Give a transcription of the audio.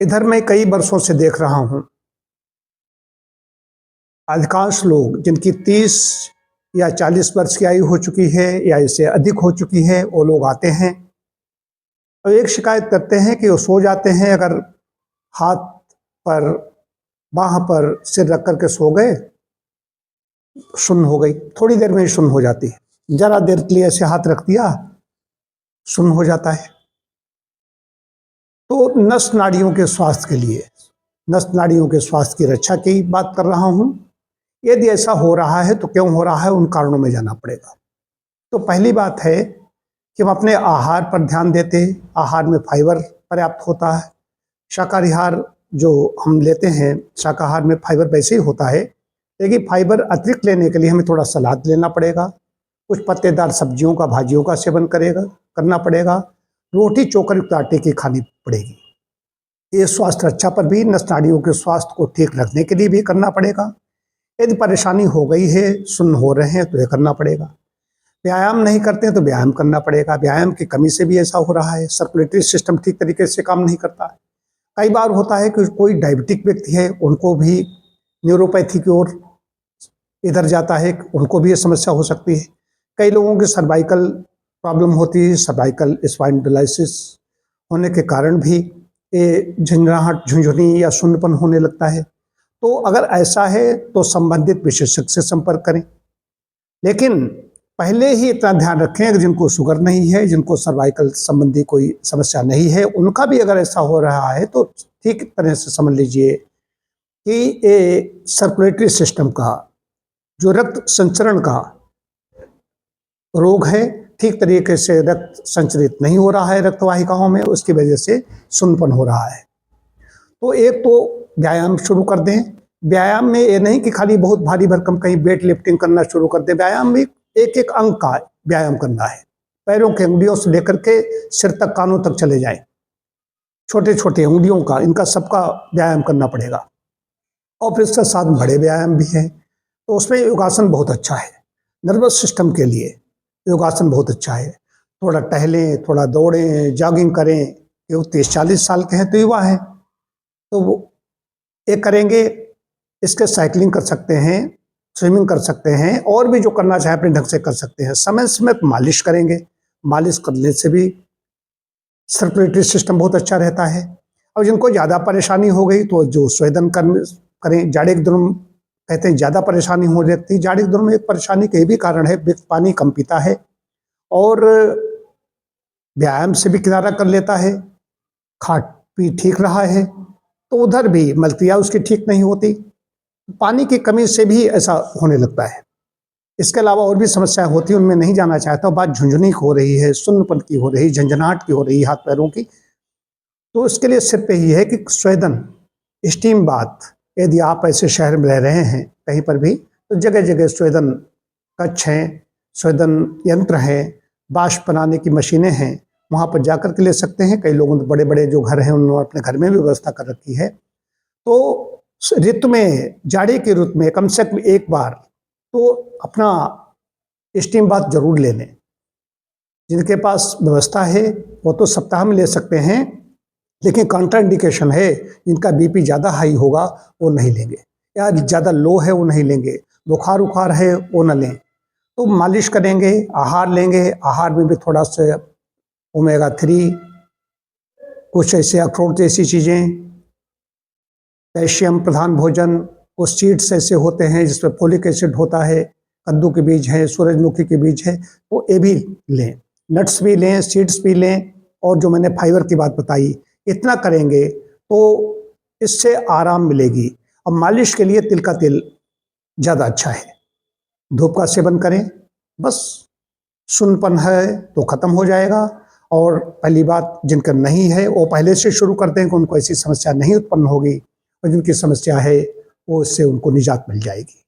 इधर मैं कई वर्षों से देख रहा हूं, अधिकांश लोग जिनकी 30 या 40 वर्ष की आयु हो चुकी है या इससे अधिक हो चुकी है, वो लोग आते हैं और एक शिकायत करते हैं कि वो सो जाते हैं, अगर हाथ पर बाह पर सिर रख करके सो गए, सुन्न हो गई, थोड़ी देर में ही सुन्न हो जाती है। जरा देर के लिए ऐसे हाथ रख दिया, सुन्न हो जाता है। तो नस नाड़ियों के स्वास्थ्य के लिए, नस नाड़ियों के स्वास्थ्य की रक्षा की बात कर रहा हूं। यदि ऐसा हो रहा है तो क्यों हो रहा है, उन कारणों में जाना पड़ेगा। तो पहली बात है कि हम अपने आहार पर ध्यान देते, आहार में फाइबर पर्याप्त होता है। शाकाहारी आहार जो हम लेते हैं, शाकाहार में फाइबर वैसे ही होता है, लेकिन फाइबर अतिरिक्त लेने के लिए हमें थोड़ा सलाद लेना पड़ेगा, कुछ पत्तेदार सब्जियों का, भाजियों का सेवन करना पड़ेगा, रोटी चोकर युक्त आटे की खानी पड़ेगी। ये स्वास्थ्य रक्षा पर भी, नस नाड़ियों के स्वास्थ्य को ठीक रखने के लिए भी करना पड़ेगा। यदि परेशानी हो गई है, सुन्न हो रहे हैं, तो ये करना पड़ेगा। व्यायाम नहीं करते हैं तो व्यायाम करना पड़ेगा। व्यायाम की कमी से भी ऐसा हो रहा है, सर्कुलेटरी सिस्टम ठीक तरीके से काम नहीं करता है। कई बार होता है कि कोई डायबिटिक व्यक्ति है, उनको भी न्यूरोपैथी की ओर इधर जाता है, उनको भी ये समस्या हो सकती है। कई लोगों की सर्वाइकल प्रॉब्लम होती है, सर्वाइकल स्पाइंडिलाइसिस होने के कारण भी ये झंझनाहट, झुंझुनी या शून्यपन होने लगता है। तो अगर ऐसा है तो संबंधित विशेषज्ञ से संपर्क करें। लेकिन पहले ही इतना ध्यान रखें कि जिनको शुगर नहीं है, जिनको सर्वाइकल संबंधी कोई समस्या नहीं है, उनका भी अगर ऐसा हो रहा है तो ठीक तरह से समझ लीजिए कि ये सर्कुलेटरी सिस्टम का, जो रक्त संचरण का रोग है, ठीक तरीके से रक्त संचरित नहीं हो रहा है रक्तवाहिकाओं में, उसकी वजह से सुन्नपन हो रहा है। तो एक तो व्यायाम शुरू कर दें। व्यायाम में ये नहीं कि खाली बहुत भारी भरकम कहीं वेट लिफ्टिंग करना शुरू कर दें। व्यायाम में एक एक अंग का व्यायाम करना है। पैरों के अंगुलियों से लेकर के सिर तक, कानों तक चले जाएं, छोटे छोटे अंगुलियों का, इनका सबका व्यायाम करना पड़ेगा। और फिर इसके साथ बड़े व्यायाम भी हैं, तो उसमें योगासन बहुत अच्छा है। नर्वस सिस्टम के लिए योगासन बहुत अच्छा है। थोड़ा टहलें, थोड़ा दौड़ें, जॉगिंग करें। ये 30-40 साल के हैं तो युवा हैं, तो वो एक करेंगे। इसके साइकिलिंग कर सकते हैं, स्विमिंग कर सकते हैं, और भी जो करना चाहे अपने ढंग से कर सकते हैं। समय समय पर मालिश करेंगे, मालिश करने से भी सर्कुलेटरी सिस्टम बहुत अच्छा रहता है। और जिनको ज़्यादा परेशानी हो गई तो जो स्वेदन करें। जाड़े के दिनों कहते हैं ज़्यादा परेशानी हो जाती है। जाड़े के दिनों में एक परेशानी का भी कारण है, व्यक्ति पानी कम पीता है और व्यायाम से भी किनारा कर लेता है, खाट पी ठीक रहा है, तो उधर भी मलक्रिया उसकी ठीक नहीं होती। पानी की कमी से भी ऐसा होने लगता है। इसके अलावा और भी समस्याएं होती हैं, उनमें नहीं जाना चाहता। बात झुंझुनी की हो रही है, सुन्नपन की हो रही, झंझनाहट की हो रही, हाथ पैरों की, तो इसके लिए सिर्फ यही है कि स्वेदन, स्टीम बाथ, यदि आप ऐसे शहर में रह रहे हैं कहीं पर भी, तो जगह जगह स्वेदन कक्ष हैं, स्वेदन यंत्र हैं, बाष्प बनाने की मशीनें हैं, वहाँ पर जाकर के ले सकते हैं। कई लोगों ने बड़े बड़े जो घर हैं उन्होंने अपने घर में भी व्यवस्था कर रखी है। तो ऋतु में, जाड़े की ऋतु में कम से कम एक बार तो अपना स्टीम बाथ जरूर ले लें। जिनके पास व्यवस्था है वो तो सप्ताह में ले सकते हैं, लेकिन कॉन्ट्राइंडिकेशन है, जिनका बीपी ज़्यादा हाई होगा वो नहीं लेंगे, या ज़्यादा लो है वो नहीं लेंगे, बुखार उखार है वो न लें। तो मालिश करेंगे, आहार लेंगे, आहार में भी थोड़ा सा ओमेगा-3, कुछ ऐसे अखरोट जैसी चीज़ें, कैल्शियम प्रधान भोजन, कुछ सीड्स ऐसे होते हैं जिसमें फोलिक एसिड होता है, कद्दू के बीज हैं, सूरजमुखी के बीज है, तो ये भी लें। नट्स भी लें, सीड्स भी लें, और जो मैंने फाइबर की बात बताई, इतना करेंगे तो इससे आराम मिलेगी। अब मालिश के लिए तिल का तेल ज़्यादा अच्छा है। धूप का सेवन करें, बस सुन्नपन है तो ख़त्म हो जाएगा। और पहली बात, जिनका नहीं है वो पहले से शुरू कर दें कि उनको ऐसी समस्या नहीं उत्पन्न होगी, और जिनकी समस्या है वो इससे उनको निजात मिल जाएगी।